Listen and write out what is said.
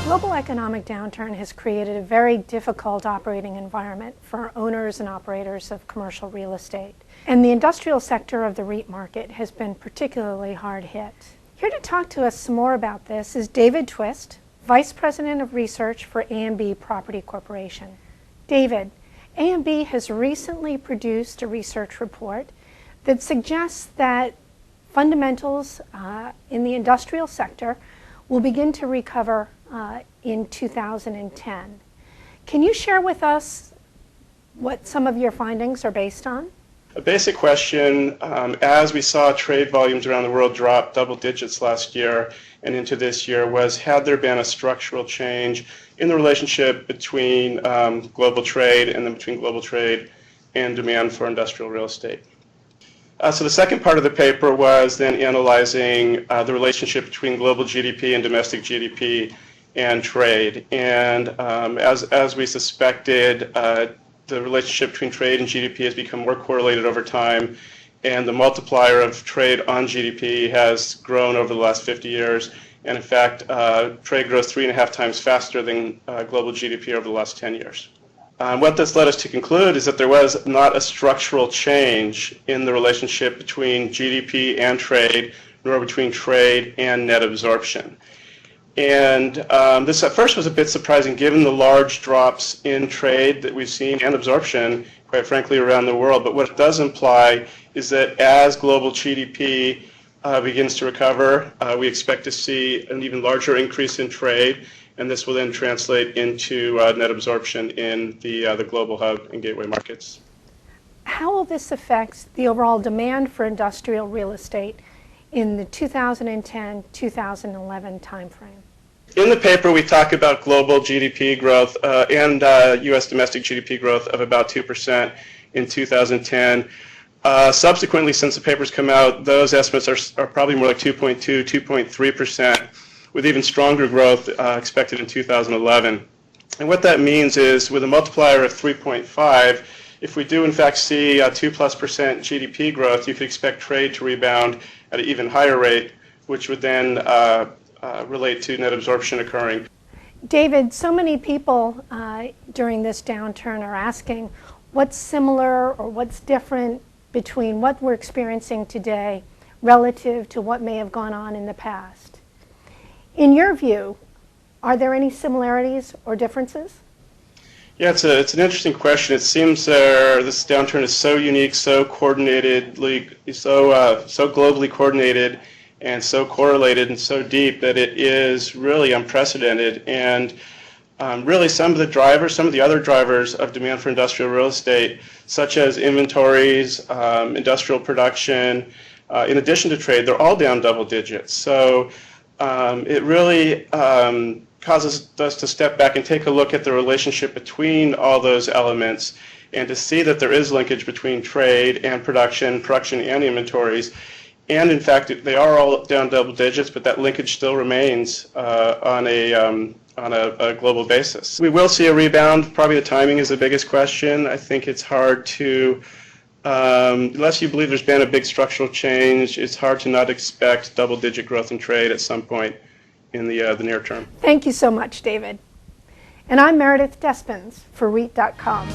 global economic downturn has created a very difficult operating environment for owners and operators of commercial real estate. And the industrial sector of the REIT market has been particularly hard hit. Here to talk to us some more about this is David Twist, Vice President of Research for AMB Property Corporation. David, AMB has recently produced a research report that suggests that fundamentals in the industrial sector will begin to recover in 2010. Can you share with us what some of your findings are based on? A basic question, as we saw trade volumes around the world drop double digits last year and into this year, was had there been a structural change in the relationship between global trade and then between global trade and demand for industrial real estate. So the second part of the paper was then analyzing the relationship between global GDP and domestic GDP and trade. And as we suspected, the relationship between trade and GDP has become more correlated over time, and the multiplier of trade on GDP has grown over the last 50 years. And in fact, trade grows 3.5 times faster than global GDP over the last 10 years. What this led us to conclude is that there was not a structural change in the relationship between GDP and trade, nor between trade and net absorption. And this at first was a bit surprising given the large drops in trade that we've seen and absorption, quite frankly, around the world. But what it does imply is that as global GDP begins to recover, we expect to see an even larger increase in trade, and this will then translate into net absorption in the global hub and gateway markets. How will this affect the overall demand for industrial real estate in the 2010-2011 timeframe? In the paper, we talk about global GDP growth and U.S. domestic GDP growth of about 2% in 2010. Subsequently, since the paper's come out, those estimates are probably more like 2.2, 2.3%, with even stronger growth expected in 2011. And what that means is, with a multiplier of 3.5, if we do in fact see a 2+% GDP growth, you could expect trade to rebound at an even higher rate, which would then relate to net absorption occurring. David, so many people during this downturn are asking what's similar or what's different between what we're experiencing today relative to what may have gone on in the past. In your view, are there any similarities or differences? Yeah, it's an interesting question. It seems this downturn is so unique, so coordinatedly, so globally coordinated, and so correlated and so deep that it is really unprecedented. And really some of the other drivers of demand for industrial real estate, such as inventories, industrial production, in addition to trade, they're all down double digits. So it really causes us to step back and take a look at the relationship between all those elements and to see that there is linkage between trade and production and inventories. And in fact, they are all down double digits, but that linkage still remains on a global basis. We will see a rebound. Probably the timing is the biggest question. I think it's hard to, unless you believe there's been a big structural change, it's hard to not expect double-digit growth in trade at some point in the near term. Thank you so much, David. And I'm Meredith Despens for REIT.com.